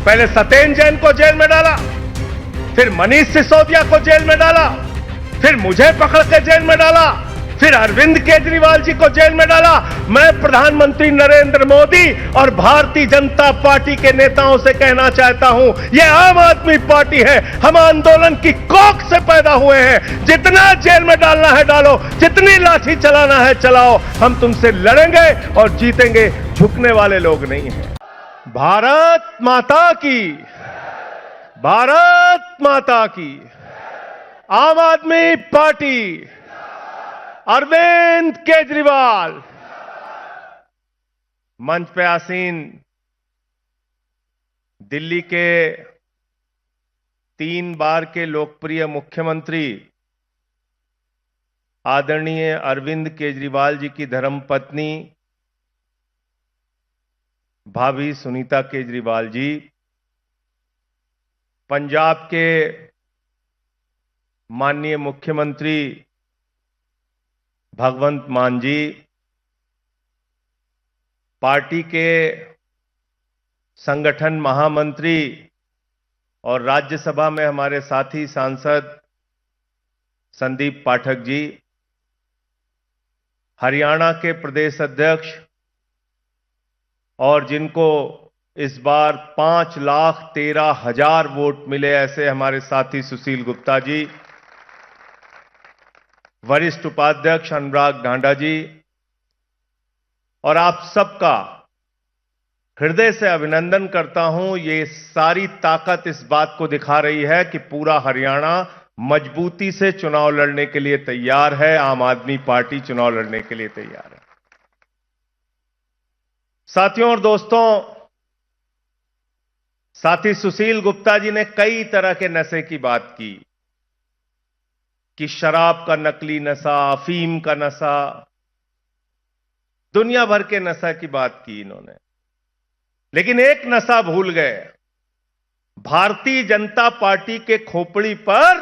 पहले सत्येंद्र जैन को जेल में डाला, फिर मनीष सिसोदिया को जेल में डाला, फिर मुझे पकड़ के जेल में डाला, फिर अरविंद केजरीवाल जी को जेल में डाला। मैं प्रधानमंत्री नरेंद्र मोदी और भारतीय जनता पार्टी के नेताओं से कहना चाहता हूं, यह आम आदमी पार्टी है, हम आंदोलन की कोख से पैदा हुए हैं। जितना जेल में डालना है डालो, जितनी लाठी चलाना है चलाओ, हम तुमसे लड़ेंगे और जीतेंगे, झुकने वाले लोग नहीं हैं। भारत माता की, भारत माता की। आम आदमी पार्टी, अरविंद केजरीवाल। मंच पे आसीन दिल्ली के 3 बार के लोकप्रिय मुख्यमंत्री आदरणीय अरविंद केजरीवाल जी की धर्मपत्नी भाभी सुनीता केजरीवाल जी, पंजाब के माननीय मुख्यमंत्री भगवंत मान जी, पार्टी के संगठन महामंत्री और राज्यसभा में हमारे साथी सांसद संदीप पाठक जी, हरियाणा के प्रदेश अध्यक्ष और जिनको इस बार 5,13,000 वोट मिले ऐसे हमारे साथी सुशील गुप्ता जी, वरिष्ठ उपाध्यक्ष अनुराग ढांडा जी, और आप सबका हृदय से अभिनंदन करता हूं। ये सारी ताकत इस बात को दिखा रही है कि पूरा हरियाणा मजबूती से चुनाव लड़ने के लिए तैयार है, आम आदमी पार्टी चुनाव लड़ने के लिए तैयार है। साथियों और दोस्तों, साथी सुशील गुप्ता जी ने कई तरह के नशे की बात की कि शराब का नकली नशा, अफीम का नशा, दुनिया भर के नशा की बात की इन्होंने, लेकिन एक नशा भूल गए। भारतीय जनता पार्टी के खोपड़ी पर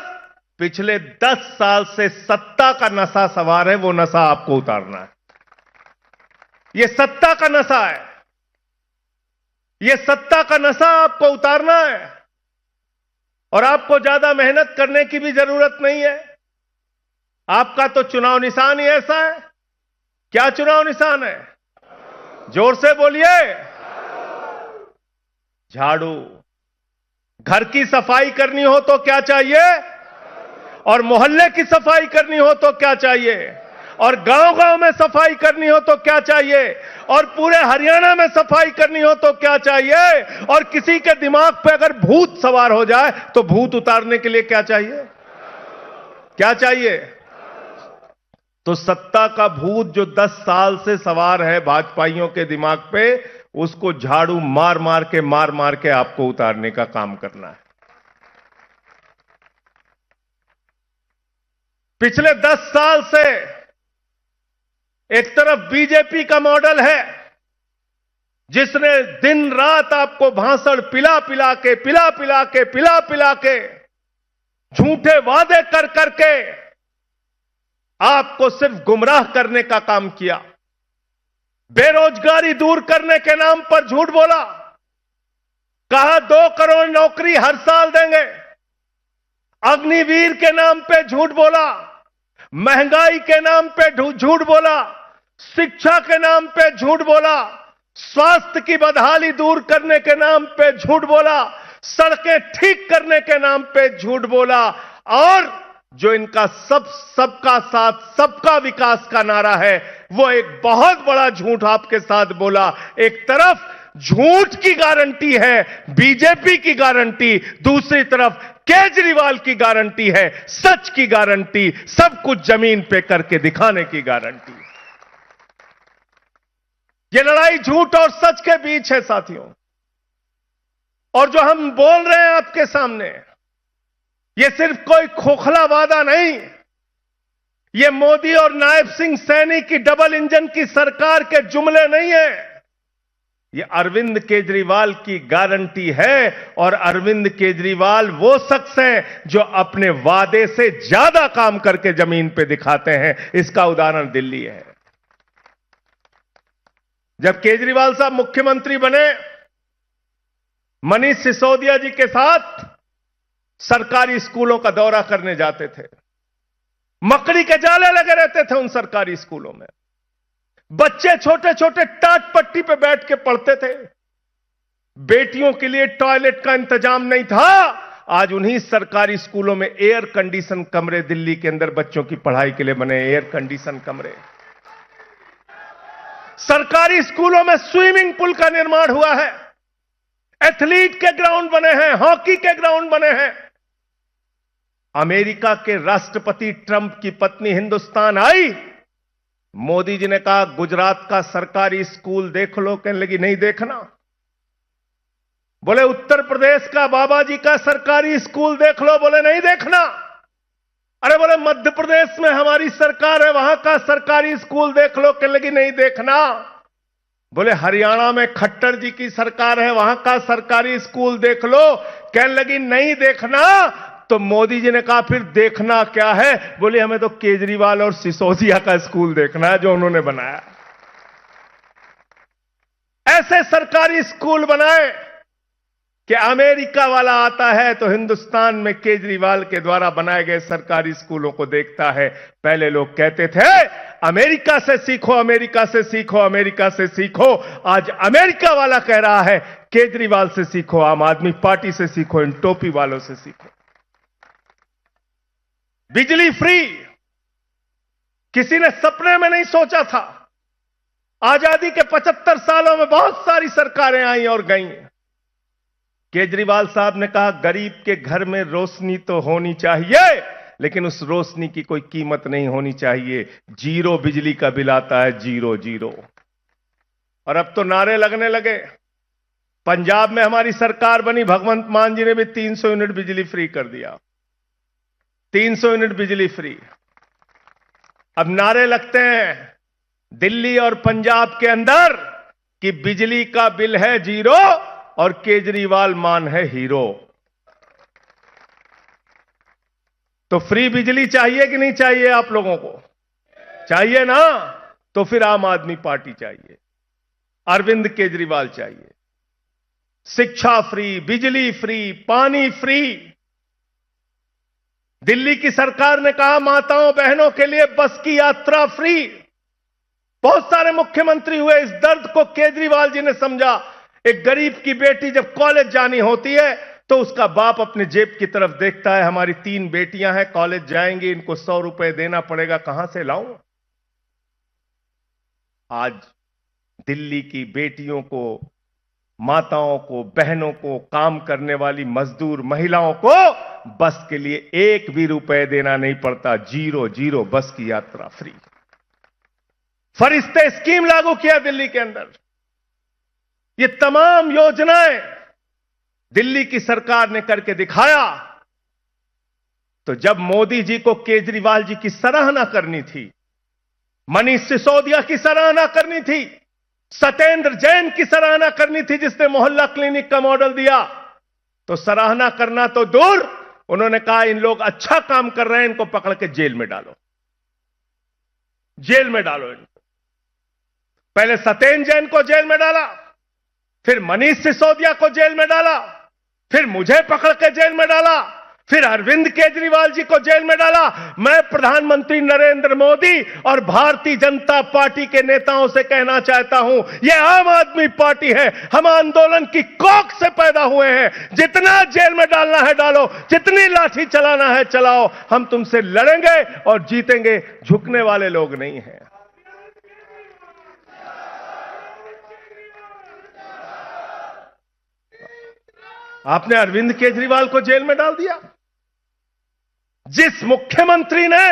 पिछले 10 साल से सत्ता का नशा सवार है, वो नशा आपको उतारना है। ये सत्ता का नशा है, ये सत्ता का नशा आपको उतारना है और आपको ज्यादा मेहनत करने की भी जरूरत नहीं है। आपका तो चुनाव निशान ही ऐसा है। क्या चुनाव निशान है? जोर से बोलिए। झाड़ू। घर की सफाई करनी हो तो क्या चाहिए? और मोहल्ले की सफाई करनी हो तो क्या चाहिए? और गांव-गांव में सफाई करनी हो तो क्या चाहिए? और पूरे हरियाणा में सफाई करनी हो तो क्या चाहिए? और किसी के दिमाग पे अगर भूत सवार हो जाए तो भूत उतारने के लिए क्या चाहिए? क्या चाहिए? तो सत्ता का भूत जो 10 साल से सवार है भाजपाइयों के दिमाग पे, उसको झाड़ू मार मार के आपको उतारने का काम करना है। पिछले 10 साल से एक तरफ बीजेपी का मॉडल है जिसने दिन रात आपको भाषण पिला पिला के झूठे वादे कर करके आपको सिर्फ गुमराह करने का काम किया। बेरोजगारी दूर करने के नाम पर झूठ बोला, कहा 2 करोड़ नौकरी हर साल देंगे। अग्निवीर के नाम पे झूठ बोला, महंगाई के नाम पे झूठ बोला, शिक्षा के नाम पे झूठ बोला, स्वास्थ्य की बदहाली दूर करने के नाम पे झूठ बोला, सड़कें ठीक करने के नाम पे झूठ बोला, और जो इनका सबका साथ सबका विकास का नारा है, वो एक बहुत बड़ा झूठ आपके साथ बोला। एक तरफ झूठ की गारंटी है बीजेपी की गारंटी, दूसरी तरफ केजरीवाल की गारंटी है सच की गारंटी, सब कुछ जमीन पे करके दिखाने की गारंटी। ये लड़ाई झूठ और सच के बीच है साथियों, और जो हम बोल रहे हैं आपके सामने, ये सिर्फ कोई खोखला वादा नहीं, ये मोदी और नायब सिंह सैनी की डबल इंजन की सरकार के जुमले नहीं है, ये अरविंद केजरीवाल की गारंटी है। और अरविंद केजरीवाल वो शख्स हैं जो अपने वादे से ज्यादा काम करके जमीन पे दिखाते हैं। इसका उदाहरण दिल्ली है। जब केजरीवाल साहब मुख्यमंत्री बने मनीष सिसोदिया जी के साथ सरकारी स्कूलों का दौरा करने जाते थे। मकड़ी के जाले लगे रहते थे उन सरकारी स्कूलों में। बच्चे छोटे छोटे टाट पट्टी पे बैठ के पढ़ते थे। बेटियों के लिए टॉयलेट का इंतजाम नहीं था। आज उन्हीं सरकारी स्कूलों में एयर कंडीशन कमरे दिल्ली के अंदर बच्चों की पढ़ाई के लिए बने एयर कंडीशन कमरे। सरकारी स्कूलों में स्विमिंग पूल का निर्माण हुआ है। एथलीट के ग्राउंड बने हैं, हॉकी के ग्राउंड बने हैं। अमेरिका के राष्ट्रपति ट्रंप की पत्नी हिंदुस्तान आई। मोदी जी ने कहा गुजरात का सरकारी स्कूल देख लो, कहने लगी नहीं देखना। बोले उत्तर प्रदेश का बाबा जी का सरकारी स्कूल देख लो, बोले नहीं देखना। अरे बोले मध्य प्रदेश में हमारी सरकार है, वहां का सरकारी स्कूल देख लो, कहने लगी नहीं देखना। बोले हरियाणा में खट्टर जी की सरकार है, वहां का सरकारी स्कूल देख लो, कहने लगी नहीं देखना। तो मोदी जी ने कहा फिर देखना क्या है? बोले हमें तो केजरीवाल और सिसोदिया का स्कूल देखना है जो उन्होंने बनाया। ऐसे सरकारी स्कूल बनाए कि अमेरिका वाला आता है तो हिंदुस्तान में केजरीवाल के द्वारा बनाए गए सरकारी स्कूलों को देखता है। पहले लोग कहते थे अमेरिका से सीखो, अमेरिका से सीखो, अमेरिका से सीखो। आज अमेरिका वाला कह रहा है केजरीवाल से सीखो, आम आदमी पार्टी से सीखो, इन टोपी वालों से सीखो। बिजली फ्री किसी ने सपने में नहीं सोचा था। आजादी के 75 सालों में बहुत सारी सरकारें आई और गईं। केजरीवाल साहब ने कहा गरीब के घर में रोशनी तो होनी चाहिए, लेकिन उस रोशनी की कोई कीमत नहीं होनी चाहिए। जीरो बिजली का बिल आता है, जीरो जीरो। और अब तो नारे लगने लगे। पंजाब में हमारी सरकार बनी, भगवंत मान जी ने भी 300 यूनिट बिजली फ्री कर दिया। 300 यूनिट बिजली फ्री। अब नारे लगते हैं दिल्ली और पंजाब के अंदर कि बिजली का बिल है जीरो और केजरीवाल मान है हीरो। तो फ्री बिजली चाहिए कि नहीं चाहिए? आप लोगों को चाहिए ना? तो फिर आम आदमी पार्टी चाहिए, अरविंद केजरीवाल चाहिए। शिक्षा फ्री, बिजली फ्री, पानी फ्री। दिल्ली की सरकार ने कहा माताओं बहनों के लिए बस की यात्रा फ्री। बहुत सारे मुख्यमंत्री हुए, इस दर्द को केजरीवाल जी ने समझा। एक गरीब की बेटी जब कॉलेज जानी होती है तो उसका बाप अपने जेब की तरफ देखता है, हमारी 3 बेटियां हैं, कॉलेज जाएंगी, इनको 100 रुपए देना पड़ेगा, कहां से लाऊं? आज दिल्ली की बेटियों को, माताओं को, बहनों को, काम करने वाली मजदूर महिलाओं को बस के लिए 1 भी रुपए देना नहीं पड़ता। जीरो जीरो बस की यात्रा फ्री। फरिश्ते स्कीम लागू किया दिल्ली के अंदर। ये तमाम योजनाएं दिल्ली की सरकार ने करके दिखाया। तो जब मोदी जी को केजरीवाल जी की सराहना करनी थी, मनीष सिसोदिया की सराहना करनी थी, सत्येंद्र जैन की सराहना करनी थी जिसने मोहल्ला क्लिनिक का मॉडल दिया, तो सराहना करना तो दूर, उन्होंने कहा इन लोग अच्छा काम कर रहे हैं, इनको पकड़ के जेल में डालो, जेल में डालो इनको। पहले सत्येंद्र जैन को जेल में डाला, फिर मनीष सिसोदिया को जेल में डाला, फिर मुझे पकड़ के जेल में डाला, फिर अरविंद केजरीवाल जी को जेल में डाला। मैं प्रधानमंत्री नरेंद्र मोदी और भारतीय जनता पार्टी के नेताओं से कहना चाहता हूं, यह आम आदमी पार्टी है, हम आंदोलन की कोख से पैदा हुए हैं। जितना जेल में डालना है डालो, जितनी लाठी चलाना है चलाओ, हम तुमसे लड़ेंगे और जीतेंगे, झुकने वाले लोग नहीं हैं। आपने अरविंद केजरीवाल को जेल में डाल दिया। जिस मुख्यमंत्री ने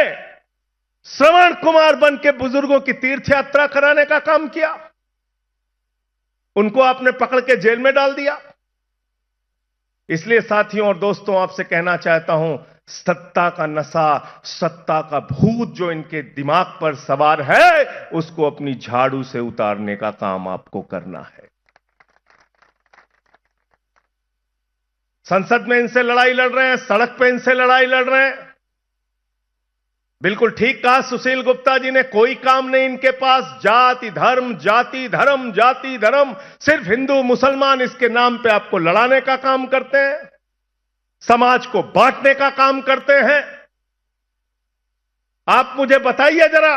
श्रवण कुमार बन के बुजुर्गों की तीर्थ यात्रा कराने का काम किया, उनको आपने पकड़ के जेल में डाल दिया। इसलिए साथियों और दोस्तों, आपसे कहना चाहता हूं, सत्ता का नशा, सत्ता का भूत जो इनके दिमाग पर सवार है, उसको अपनी झाड़ू से उतारने का काम आपको करना है। संसद में इनसे लड़ाई लड़ रहे हैं, सड़क पे इनसे लड़ाई लड़ रहे हैं। बिल्कुल ठीक कहा सुशील गुप्ता जी ने, कोई काम नहीं इनके पास, जाति धर्म जाति धर्म जाति धर्म, सिर्फ हिंदू मुसलमान इसके नाम पे आपको लड़ाने का काम करते हैं, समाज को बांटने का काम करते हैं। आप मुझे बताइए जरा,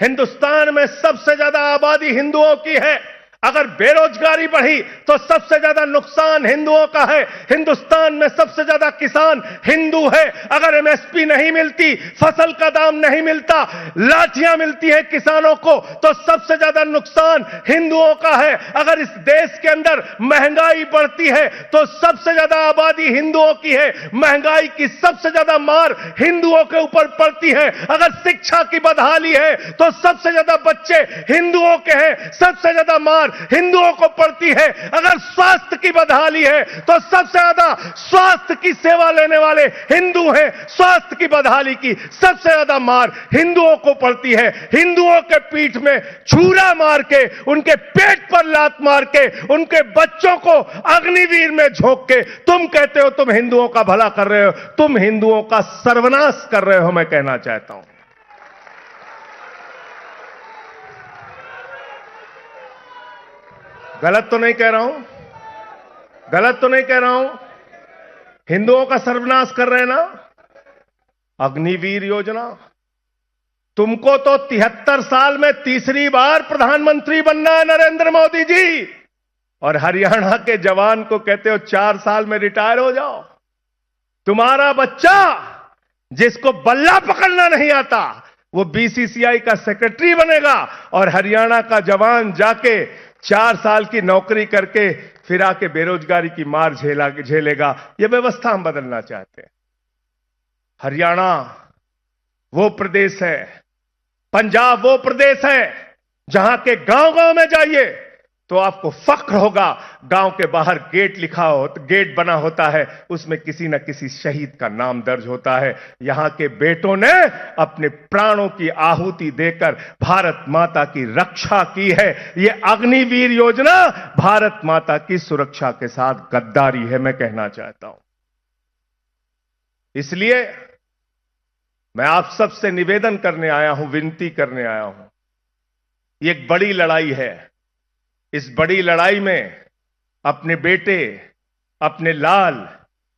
हिंदुस्तान में सबसे ज्यादा आबादी हिंदुओं की है, अगर बेरोजगारी बढ़ी तो सबसे ज्यादा नुकसान हिंदुओं का है। हिंदुस्तान में सबसे ज्यादा किसान हिंदू है, अगर एमएसपी नहीं मिलती, फसल का दाम नहीं मिलता, लाठियां मिलती है किसानों को, तो सबसे ज्यादा नुकसान हिंदुओं का है। अगर इस देश के अंदर महंगाई बढ़ती है तो सबसे ज्यादा आबादी हिंदुओं की है, महंगाई की सबसे ज्यादा मार हिंदुओं के ऊपर पड़ती है। अगर शिक्षा की बदहाली है तो सबसे ज्यादा बच्चे हिंदुओं के हैं, सबसे ज्यादा मार हिंदुओं को पड़ती है। अगर स्वास्थ्य की बदहाली है तो सबसे ज्यादा स्वास्थ्य की सेवा लेने वाले हिंदू हैं, स्वास्थ्य की बदहाली की सबसे ज्यादा मार हिंदुओं को पड़ती है। हिंदुओं के पीठ में छुरा मार के, उनके पेट पर लात मार के, उनके बच्चों को अग्निवीर में झोंक के तुम कहते हो तुम हिंदुओं का भला कर रहे हो, तुम हिंदुओं का सर्वनाश कर रहे हो। मैं कहना चाहता हूं, गलत तो नहीं कह रहा हूं, गलत तो नहीं कह रहा हूं, हिंदुओं का सर्वनाश कर रहे हैं ना। अग्निवीर योजना, तुमको तो 73 साल में तीसरी बार प्रधानमंत्री बनना है नरेंद्र मोदी जी, और हरियाणा के जवान को कहते हो 4 साल में रिटायर हो जाओ। तुम्हारा बच्चा जिसको बल्ला पकड़ना नहीं आता वो बीसीसीआई का सेक्रेटरी बनेगा, और हरियाणा का जवान जाके 4 साल की नौकरी करके फिर आके बेरोजगारी की मार झेलेगा। यह व्यवस्था हम बदलना चाहते हैं। हरियाणा वो प्रदेश है, पंजाब वो प्रदेश है जहां के गांव-गांव में जाइए तो आपको फख्र होगा, गांव के बाहर गेट बना होता है, उसमें किसी न किसी शहीद का नाम दर्ज होता है। यहां के बेटों ने अपने प्राणों की आहुति देकर भारत माता की रक्षा की है। यह अग्निवीर योजना भारत माता की सुरक्षा के साथ गद्दारी है, मैं कहना चाहता हूं। इसलिए मैं आप सबसे निवेदन करने आया हूं, विनती करने आया हूं। ये एक बड़ी लड़ाई है, इस बड़ी लड़ाई में अपने बेटे, अपने लाल,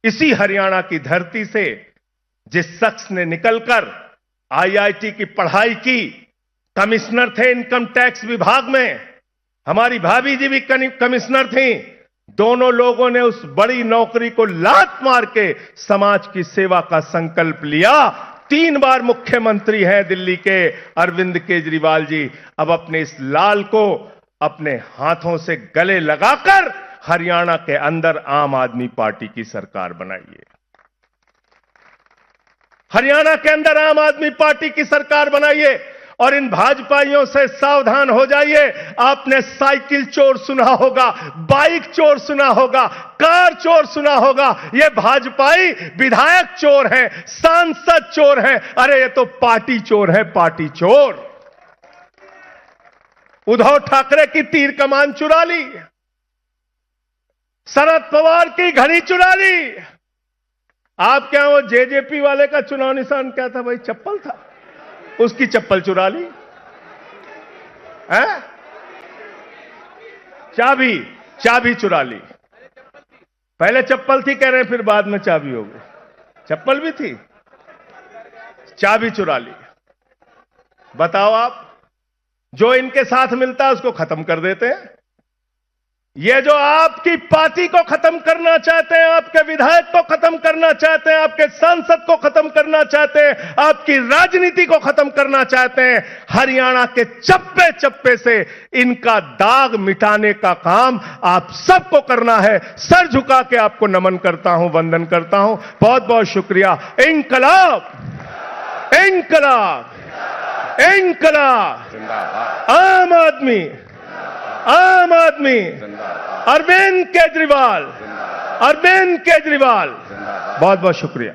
इसी हरियाणा की धरती से जिस शख्स ने निकलकर आईआईटी की पढ़ाई की, कमिश्नर थे इनकम टैक्स विभाग में, हमारी भाभी जी भी कमिश्नर थी, दोनों लोगों ने उस बड़ी नौकरी को लात मार के समाज की सेवा का संकल्प लिया। 3 बार मुख्यमंत्री हैं दिल्ली के अरविंद केजरीवाल जी। अब अपने इस लाल को अपने हाथों से गले लगाकर हरियाणा के अंदर आम आदमी पार्टी की सरकार बनाइए। हरियाणा के अंदर आम आदमी पार्टी की सरकार बनाइए, और इन भाजपाइयों से सावधान हो जाइए। आपने साइकिल चोर सुना होगा, बाइक चोर सुना होगा, कार चोर सुना होगा, ये भाजपाई विधायक चोर हैं, सांसद चोर हैं। अरे ये तो पार्टी चोर है, पार्टी चोर। उद्धव ठाकरे की तीर कमान चुरा ली, शरद पवार की घड़ी चुरा ली। आप क्या वो जेजेपी वाले का चुनाव निशान क्या था भाई? चप्पल था, उसकी चप्पल चुरा ली है? चाबी चुरा ली। पहले चप्पल थी कह रहे हैं, फिर बाद में चाबी हो गई। चप्पल भी थी, चाबी चुरा ली। बताओ आप, जो इनके साथ मिलता है उसको खत्म कर देते हैं। ये जो आपकी पार्टी को खत्म करना चाहते हैं, आपके विधायक को खत्म करना चाहते हैं, आपके सांसद को खत्म करना चाहते हैं, आपकी राजनीति को खत्म करना चाहते हैं, हरियाणा के चप्पे चप्पे से इनका दाग मिटाने का काम आप सबको करना है। सर झुका के आपको नमन करता हूं, वंदन करता हूं। बहुत बहुत शुक्रिया। इंकलाब, इंकलाब, इंकलाब, आम आदमी, आम आदमी, अरविंद केजरीवाल, अरविंद केजरीवाल। बहुत बहुत शुक्रिया।